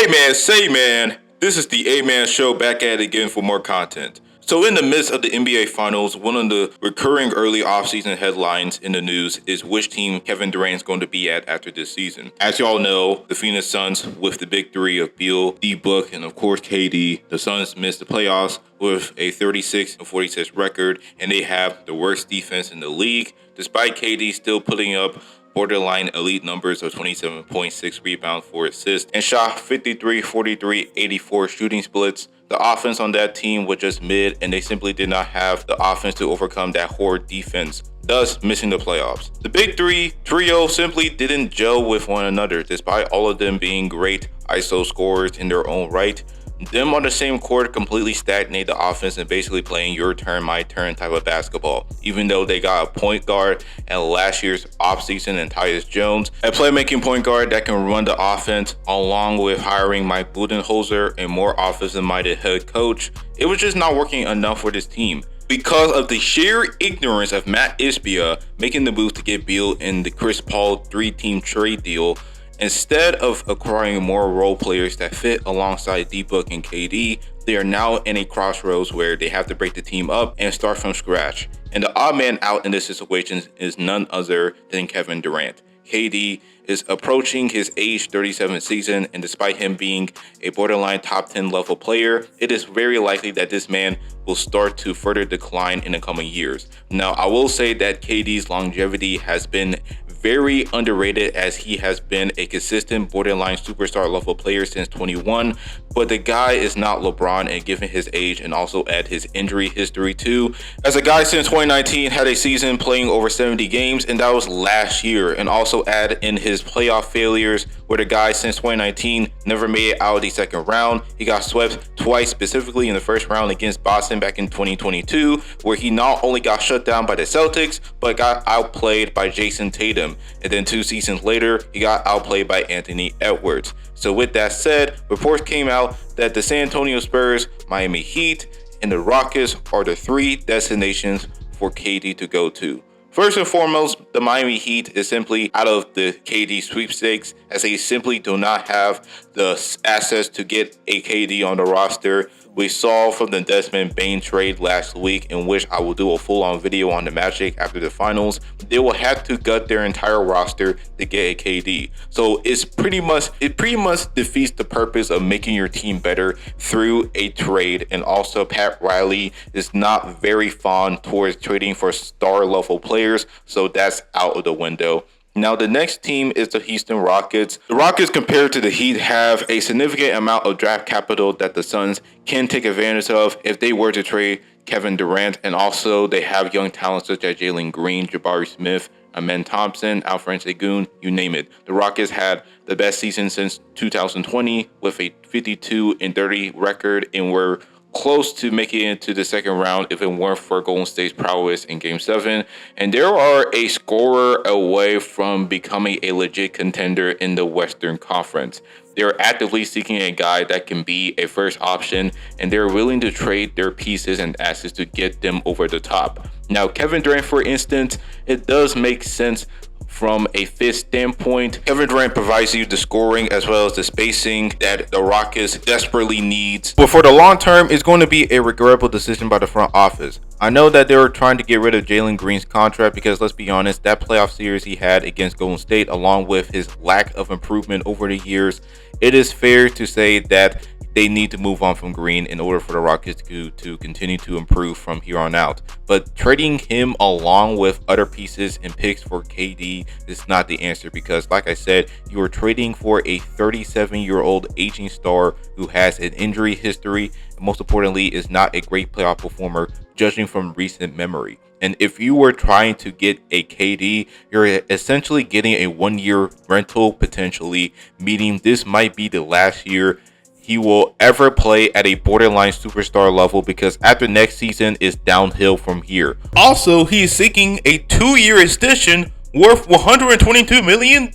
Hey man, say man, this is the A-Man Show back at it again for more content. So in the midst of the NBA Finals, one of the recurring early offseason headlines in the news is which team Kevin Durant is going to be at after this season. As y'all know, the Phoenix Suns with the big three of Beal, D-Book, and of course KD, the Suns missed the playoffs with a 36-46 record, and they have the worst defense in the league, despite KD still putting up borderline elite numbers of 27.6 rebounds, 4 assists, and shot 53, 43, 84 shooting splits. The offense on that team was just mid, and they simply did not have the offense to overcome that horrid defense, thus missing the playoffs. The big three trio simply didn't gel with one another, despite all of them being great ISO scorers in their own right. Them on the same court completely stagnate the offense and basically playing your turn, my turn type of basketball. Even though they got a point guard and last year's offseason and Tyus Jones, a playmaking point guard that can run the offense, along with hiring Mike Budenholzer, a more offensive-minded head coach, it was just not working enough for this team. Because of the sheer ignorance of Matt Ishbia making the move to get Beal in the Chris Paul 3-team trade deal, instead of acquiring more role players that fit alongside D-Book and KD, they are now in a crossroads where they have to break the team up and start from scratch. And the odd man out in this situation is none other than Kevin Durant. KD is approaching his age 37 season, and despite him being a borderline top 10 level player, it is very likely that this man will start to further decline in the coming years. Now, I will say that KD's longevity has been very underrated, as he has been a consistent borderline superstar level player since 21, but the guy is not LeBron, and given his age and also add his injury history too, as a guy since 2019 had a season playing over 70 games, and that was last year, and also add in his playoff failures where the guy since 2019 never made it out of the second round. He got swept twice, specifically in the first round against Boston back in 2022, where he not only got shut down by the Celtics, but got outplayed by Jason Tatum. And then 2 seasons later, he got outplayed by Anthony Edwards. So with that said, reports came out that the San Antonio Spurs, Miami Heat, and the Rockets are the 3 destinations for KD to go to. First and foremost, the Miami Heat is simply out of the KD sweepstakes, as they simply do not have the assets to get a KD on the roster. We saw from the Desmond Bane trade last week, in which I will do a full-on video on the Magic after the finals. They will have to gut their entire roster to get a KD. So it pretty much defeats the purpose of making your team better through a trade. And also, Pat Riley is not very fond towards trading for star level players, so that's out of the window. Now, the next team is the Houston Rockets. The Rockets, compared to the Heat, have a significant amount of draft capital that the Suns can take advantage of if they were to trade Kevin Durant. And also, they have young talents such as Jalen Green, Jabari Smith, Amen Thompson, Alfred Sengun, you name it. The Rockets had the best season since 2020 with a 52-30 record, and were close to making it to the second round if it weren't for Golden State's prowess in Game 7. And they are a scorer away from becoming a legit contender in the Western Conference. They're actively seeking a guy that can be a first option, and they're willing to trade their pieces and assets to get them over the top. Now, Kevin Durant, for instance, it does make sense from a fit standpoint. Kevin Durant provides you the scoring as well as the spacing that the Rockets desperately needs. But for the long term, it's going to be a regrettable decision by the front office. I know that they were trying to get rid of Jalen Green's contract because, let's be honest, that playoff series he had against Golden State, along with his lack of improvement over the years, it is fair to say that they need to move on from Green in order for the Rockets to continue to improve from here on out. But trading him along with other pieces and picks for KD is not the answer, because, like I said, you are trading for a 37-year-old aging star who has an injury history, and most importantly is not a great playoff performer, judging from recent memory. And if you were trying to get a KD, you're essentially getting a 1-year rental potentially, meaning this might be the last year he will ever play at a borderline superstar level, because after next season is downhill from here. Also, he is seeking a 2-year extension worth $122 million,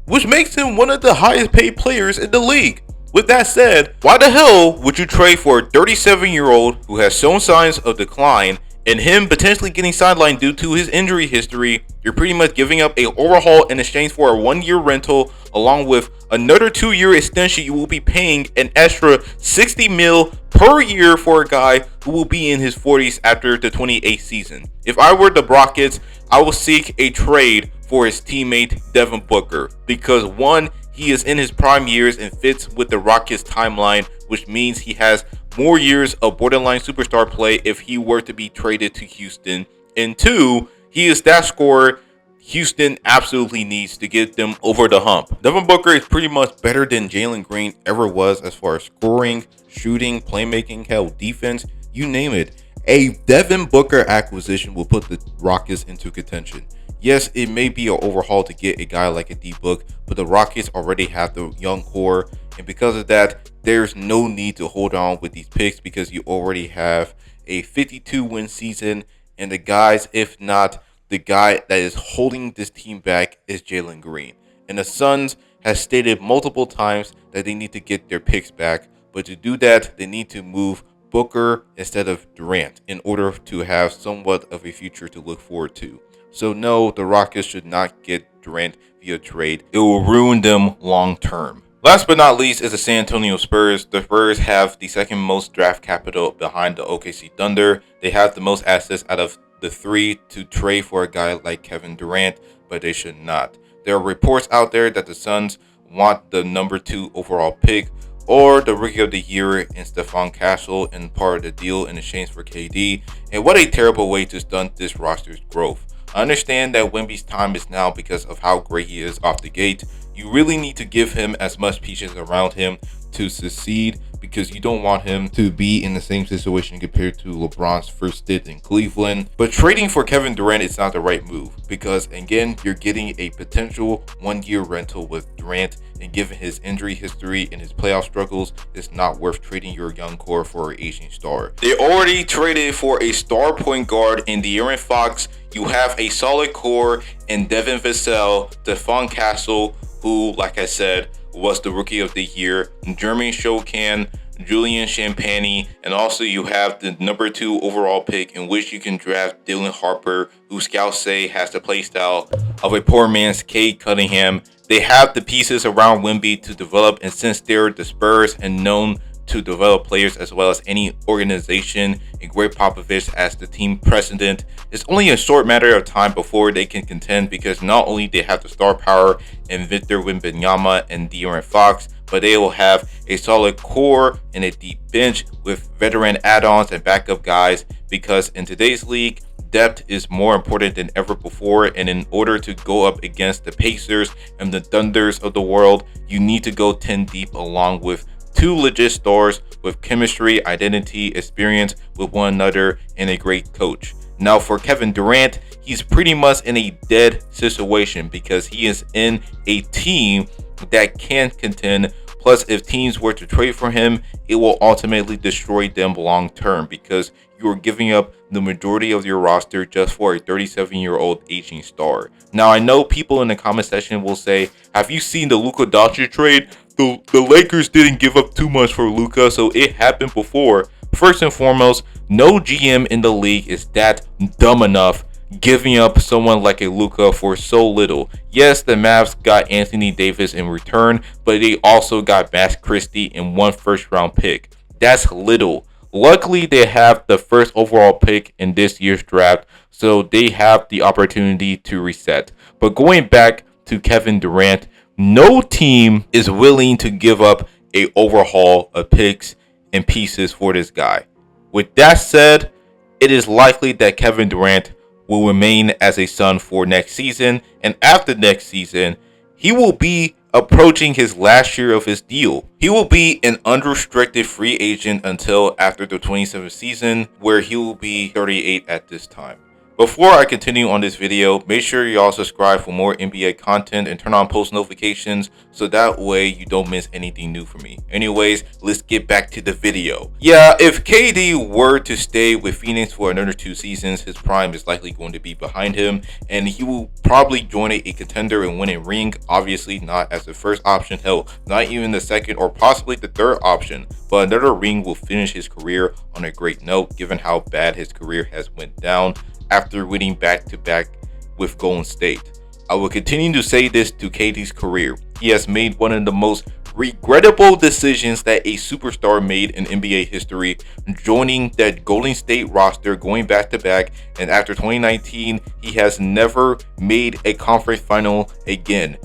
which makes him one of the highest paid players in the league. With that said, why the hell would you trade for a 37-year-old who has shown signs of decline And him potentially getting sidelined due to his injury history, you're pretty much giving up a overhaul in exchange for a 1-year rental, along with another 2-year extension. You will be paying an extra 60 mil per year for a guy who will be in his 40s after the 28th season. If I were the Rockets, I will seek a trade for his teammate Devin Booker, because one, he is in his prime years and fits with the Rockets timeline, which means he has more years of borderline superstar play if he were to be traded to Houston. And two, he is that scorer Houston absolutely needs to get them over the hump. Devin Booker is pretty much better than Jalen Green ever was as far as scoring, shooting, playmaking, hell, defense, you name it. A Devin Booker acquisition will put the Rockets into contention. Yes, it may be an overhaul to get a guy like a D-Book, but the Rockets already have the young core, and because of that, there's no need to hold on with these picks because you already have a 52-win season, and the guys, if not the guy that is holding this team back, is Jalen Green. And the Suns has stated multiple times that they need to get their picks back, but to do that, they need to move Booker instead of Durant in order to have somewhat of a future to look forward to. So no, the Rockets should not get Durant via trade. It will ruin them long term. Last but not least is the San Antonio Spurs. The Spurs have the second most draft capital behind the OKC Thunder. They have the most assets out of the three to trade for a guy like Kevin Durant, but they should not. There are reports out there that the Suns want the number 2 overall pick or the Rookie of the Year in Stephon Castle and part of the deal in exchange for KD. And what a terrible way to stunt this roster's growth. I understand that Wemby's time is now because of how great he is off the gate. You really need to give him as much pieces around him to succeed, because you don't want him to be in the same situation compared to LeBron's first stint in Cleveland. But trading for Kevin Durant is not the right move, because again, you're getting a potential 1-year rental with Durant, and given his injury history and his playoff struggles, it's not worth trading your young core for an aging star. They already traded for a star point guard in De'Aaron Fox. You have a solid core in Devin Vassell, Stephon Castle, who, like I said, was the Rookie of the Year, Jeremy Shokan, Julian Champagny, and also you have the number 2 overall pick, in which you can draft Dylan Harper, who scouts say has the play style of a poor man's Cade Cunningham. They have the pieces around Wemby to develop, and since they're the Spurs and known to develop players as well as any organization, and Greg Popovich as the team president, it's only a short matter of time before they can contend, because not only they have the star power in Victor Wembanyama and De'Aaron Fox, but they will have a solid core and a deep bench with veteran add-ons and backup guys, because in today's league, depth is more important than ever before, and in order to go up against the Pacers and the Thunders of the world, you need to go 10 deep along with 2 legit stars with chemistry, identity, experience with one another, and a great coach. Now for Kevin Durant, he's pretty much in a dead situation because he is in a team that can contend. Plus, if teams were to trade for him, it will ultimately destroy them long term, because you are giving up the majority of your roster just for a 37-year-old aging star. Now, I know people in the comment section will say, have you seen the Luka Doncic trade? The Lakers didn't give up too much for Luka, so it happened before. First and foremost, no GM in the league is that dumb enough giving up someone like a Luka for so little. Yes, the Mavs got Anthony Davis in return, but they also got Max Christie and 1 first-round pick. That's little. Luckily, they have the first overall pick in this year's draft, so they have the opportunity to reset. But going back to Kevin Durant, no team is willing to give up a overhaul of picks and pieces for this guy. With that said, it is likely that Kevin Durant will remain as a Sun for next season, and after next season, he will be approaching his last year of his deal. He will be an unrestricted free agent until after the 27th season, where he will be 38 at this time. Before I continue on this video, make sure you all subscribe for more NBA content and turn on post notifications so that way you don't miss anything new from me. Anyways, let's get back to the video. Yeah, if KD were to stay with Phoenix for another 2 seasons, his prime is likely going to be behind him, and he will probably join a contender and win a ring. Obviously not as the first option, hell, not even the second or possibly the third option. but another ring will finish his career on a great note given how bad his career has went down after winning back-to-back with Golden State. I will continue to say this to KD's career. He has made one of the most regrettable decisions that a superstar made in NBA history, joining that Golden State roster going back to back, and after 2019 he has never made a conference final again.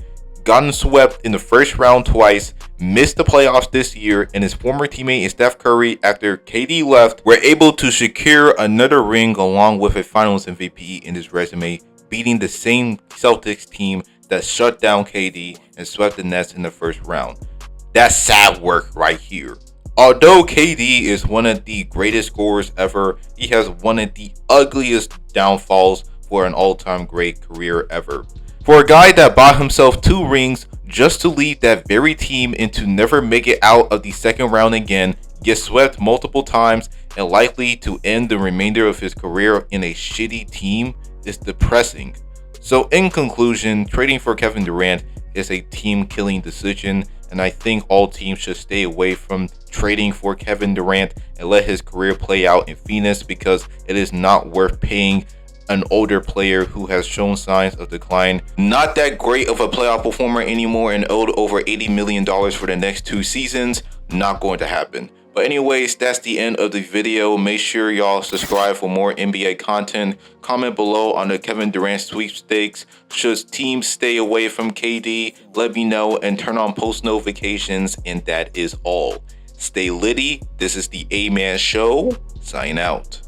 Gotten swept in the first round twice, missed the playoffs this year, and his former teammate Steph Curry, after KD left, were able to secure another ring along with a finals MVP in his resume, beating the same Celtics team that shut down KD and swept the Nets in the first round. That's sad work right here. Although KD is one of the greatest scorers ever, he has one of the ugliest downfalls for an all-time great career ever. For a guy that bought himself 2 rings just to lead that very team and to never make it out of the second round again, get swept multiple times, and likely to end the remainder of his career in a shitty team is depressing. So in conclusion, trading for Kevin Durant is a team-killing decision, and I think all teams should stay away from trading for Kevin Durant and let his career play out in Phoenix, because it is not worth paying an older player who has shown signs of decline, not that great of a playoff performer anymore, and owed over $80 million for the next 2 seasons. Not going to happen. But anyways, that's the end of the video. Make sure y'all subscribe for more NBA content. Comment below on the Kevin Durant sweepstakes. Should teams stay away from KD? Let me know and turn on post notifications. And that is all. Stay litty. This is the A-Man Show. Sign out.